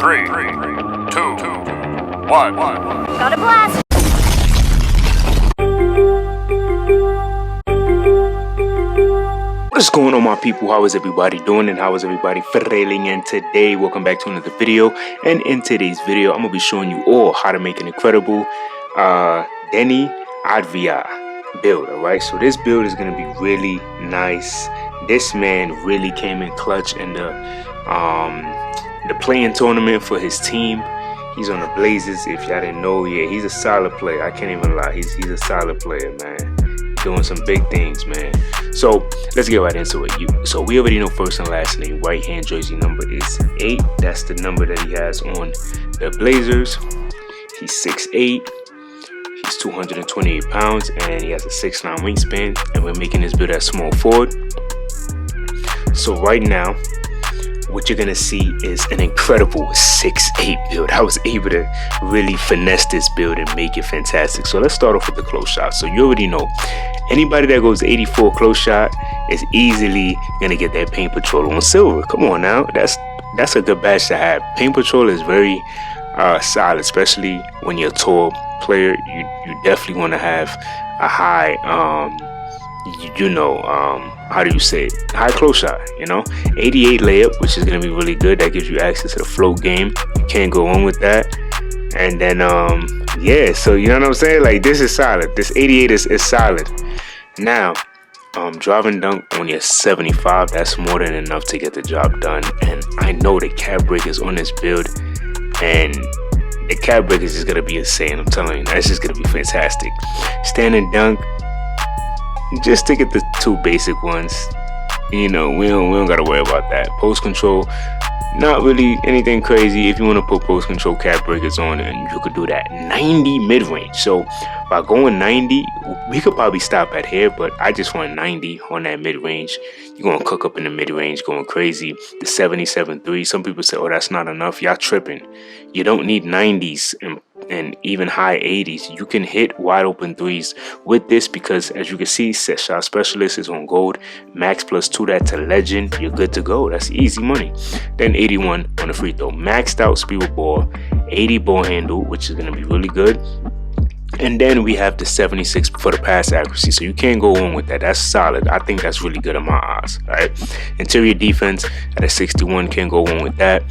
3, 2, 1. Got a blast! What's going on, my people? How is everybody doing and how is everybody feeling? And today, welcome back to another video. And in today's video, I'm gonna be showing you all how to make an incredible DENI AVDIJA build. All right, so this build is gonna be really nice. This man really came in clutch in the playing tournament for his team. He's on the Blazers. If y'all didn't know, yeah, he's a solid player. I can't even lie. He's a solid player, man. Doing some big things, man. So let's get right into it. So we already know first and last name. Right hand jersey number is 8. That's the number that he has on the Blazers. He's 6'8". He's 228 pounds, and he has a 6'9" wingspan. And we're making this build at small forward. So right now, what you're gonna see is an incredible 6'8" build. I was able to really finesse this build and make it fantastic. So let's start off with the close shot. So you already know, anybody that goes 84 close shot is easily gonna get that paint patrol on silver. Come on now, that's a good badge to have. Paint patrol is very solid, especially when you're a tall player. You definitely want to have a high how do you say it? High close shot, 88 layup, which is going to be really good. That gives you access to the float game. You can't go on with that. And then, yeah, so you know what I'm saying? Like, this is solid. This 88 is solid. Now, driving dunk on your 75, that's more than enough to get the job done. And I know the cap break is on this build, and the cap break is just going to be insane. I'm telling you, that's just going to be fantastic. Standing dunk, just stick at the two basic ones. We don't gotta worry about that. Post control, not really anything crazy. If you want to put post control cap breakers on, and you could do that. 90 mid range. So by going 90, we could probably stop at here, but I just want 90 on that mid range. You're gonna cook up in the mid range, going crazy. The 77-3. Some people say, "Oh, that's not enough." Y'all tripping. You don't need 90s and even high 80s. You can hit wide open threes with this, because as you can see, set shot specialist is on gold. Max +2 that to legend. You're good to go. That's easy money. Then 81 on the free throw. Maxed out speed with ball. 80 ball handle, which is going to be really good. And then we have the 76 for the pass accuracy. So you can't go on with that. That's solid. I think that's really good in my eyes. All right. Interior defense at a 61. Can't go on with that.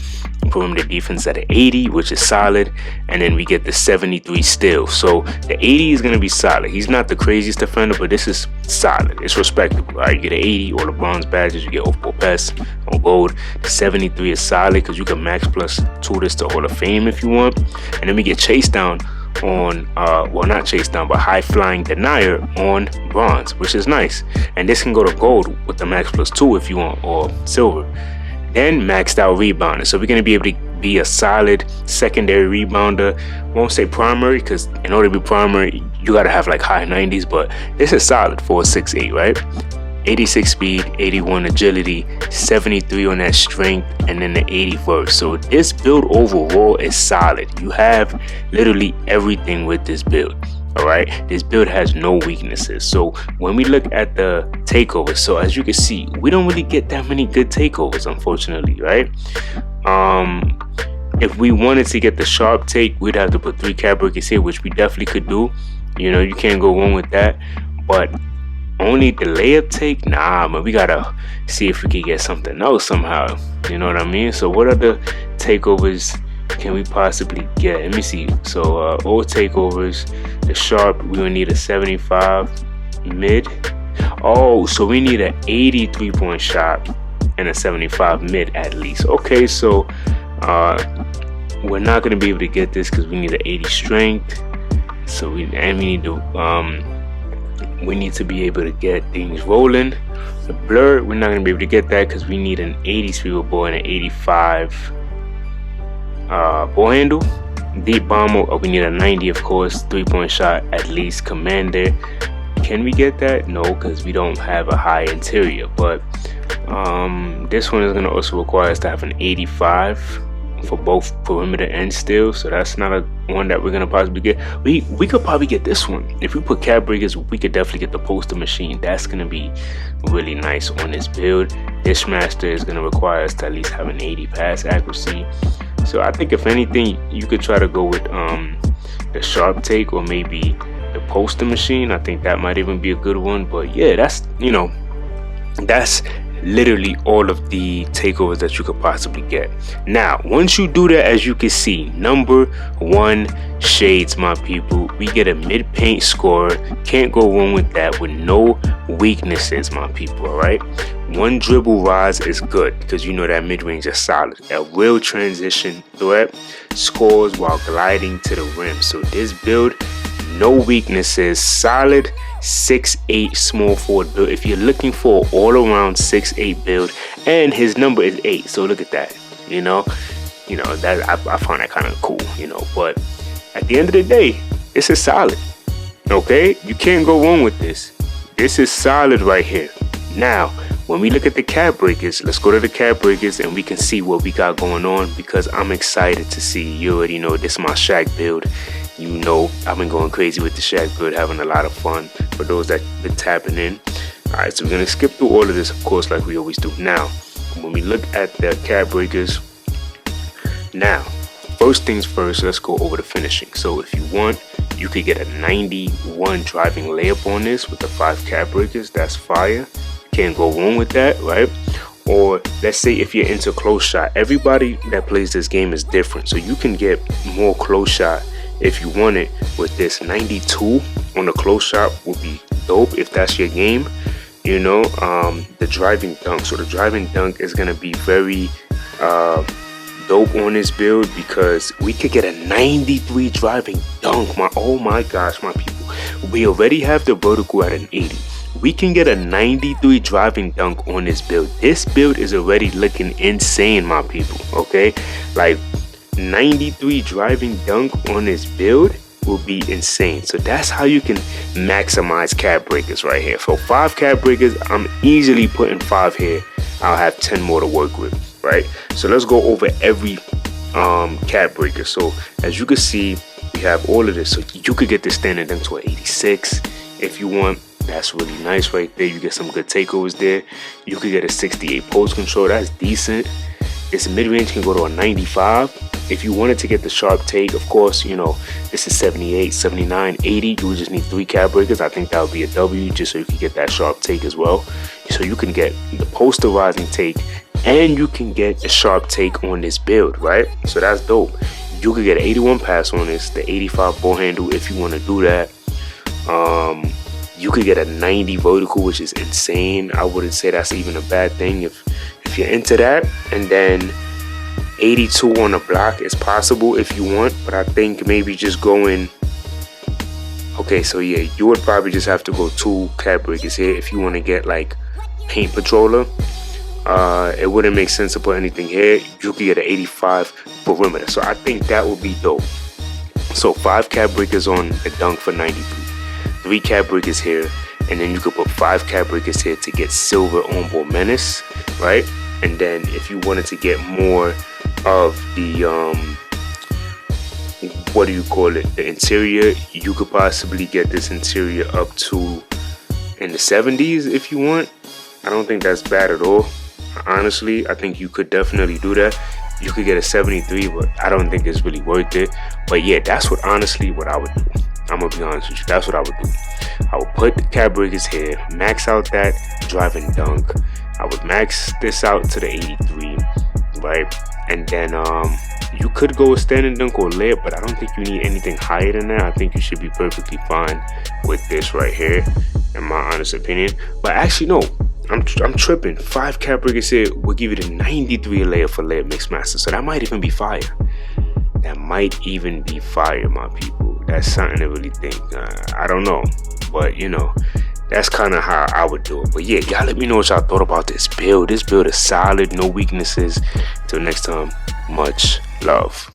Perimeter defense at an 80, which is solid. And then we get the 73 still. So the 80 is going to be solid. He's not the craziest defender, but this is solid. It's respectable. All right. You get an 80 or the bronze badges. You get off-ball pass on gold. The 73 is solid because you can max +2 this to Hall of Fame if you want. And then we get chase down on well, not chase down, but high flying denier on bronze, which is nice. And this can go to gold with the max +2 if you want, or silver. Then maxed out rebounder, so we're going to be able to be a solid secondary rebounder. Won't say primary, because in order to be primary you got to have like high 90s, but this is solid for a 6'8", right? 86 speed, 81 agility, 73 on that strength, and then the 81st. So this build overall is solid. You have literally everything with this build. All right, this build has no weaknesses. So when we look at the takeovers, so as you can see, we don't really get that many good takeovers, unfortunately, right? If we wanted to get the sharp take, we'd have to put 3 cap breakers here, which we definitely could do. You can't go wrong with that. But only the layup take, nah, man, we gotta see if we can get something else somehow. You know what I mean? So what other takeovers can we possibly get? Let me see. So all takeovers, the sharp, we will need a 75 mid. Oh, so we need an 80 3-point shot and a 75 mid at least. Okay, so we're not gonna be able to get this because we need an 80 strength. So we need to be able to get things rolling. The blur, we're not going to be able to get that because we need an 80 speed with ball and an 85 ball handle. Deep bomber, we need a 90, of course. 3-point shot at least. Commander, can we get that? No, because we don't have a high interior. But this one is going to also require us to have an 85 for both perimeter and steal, so that's not a one that we're gonna possibly get. We could probably get this one if we put cap breakers. We could definitely get the poster machine. That's gonna be really nice on this build. Dishmaster is gonna require us to at least have an 80 pass accuracy, So I think if anything, you could try to go with the sharp take or maybe the poster machine. I think that might even be a good one. But yeah, that's, you know, that's literally all of the takeovers that you could possibly get. Now once you do that, as you can see, number 1 shades, my people, we get a mid paint score. Can't go wrong with that, with no weaknesses, my people. All right, 1 dribble rise is good because you know that mid-range is solid. A real transition threat, scores while gliding to the rim. So this build, no weaknesses, solid 6'8" small forward build. If you're looking for all around 6'8" build, and his number is 8, so look at that. You know that I find that kind of cool. You know, but at the end of the day, this is solid. Okay, you can't go wrong with this. This is solid right here. Now, when we look at the cap breakers, let's go to the cap breakers and we can see what we got going on, because I'm excited to see. You already know this is my Shaq build. You know, I've been going crazy with the Shaq build, having a lot of fun for those that been tapping in. All right, so we're gonna skip through all of this, of course, like we always do. Now, when we look at the cap breakers, now, first things first, let's go over the finishing. So if you want, you could get a 91 driving layup on this with the 5 cap breakers. That's fire. Can't go wrong with that, right? Or let's say if you're into close shot, everybody that plays this game is different, so you can get more close shot if you want it. With this 92 on the close shot would be dope if that's your game. You know, the driving dunk, so the driving dunk is gonna be very dope on this build, because we could get a 93 driving dunk. Oh my gosh, my people, we already have the vertical at an 80. We can get a 93 driving dunk on this build. This build is already looking insane, my people. Okay, like 93 driving dunk on this build will be insane. So that's how you can maximize cap breakers right here. So 5 cap breakers, I'm easily putting 5 here. I'll have 10 more to work with, right? So let's go over every cap breaker. So as you can see, we have all of this. So you could get this standing dunk to an 86 if you want. That's really nice right there. You get some good takeovers there. You could get a 68 post control. That's decent. Its mid-range can go to a 95. If you wanted to get the sharp take, of course, you know, this is 78, 79, 80. You would just need 3 cap breakers. I think that would be a W, just so you can get that sharp take as well. So you can get the posterizing take, and you can get a sharp take on this build, right? So that's dope. You could get an 81 pass on this, the 85 ball handle if you want to do that. You could get a 90 vertical, which is insane. I wouldn't say that's even a bad thing if you're into that. And then 82 on the block is possible if you want, but I think maybe just going, okay, so yeah, you would probably just have to go 2 cap breakers here if you want to get like paint patroller. It wouldn't make sense to put anything here. You could get an 85 perimeter, so I think that would be dope. So 5 cap breakers on the dunk for 93, 3 cap breakers here, and then you could put 5 cap breakers here to get silver on-ball menace, right? And then if you wanted to get more of the what do you call it, the interior, you could possibly get this interior up to in the 70s if you want. I don't think that's bad at all. Honestly, I think you could definitely do that. You could get a 73, but I don't think it's really worth it. But yeah, that's what honestly what I would do. I'm gonna be honest with you, that's what I would do. I would put the cap breakers here, max out that driving dunk. I would max this out to the 83, right? And then you could go a standing dunk or layup, but I don't think you need anything higher than that. I think you should be perfectly fine with this right here, in my honest opinion. But actually, no, I'm tripping. 5 cap breakers here will give you the 93 layup for layup mix master. So that might even be fire. That might even be fire, my people. That's something to really think. I don't know, but you know, that's kind of how I would do it. But yeah, y'all let me know what y'all thought about this build. This build is solid, no weaknesses. Till next time, much love.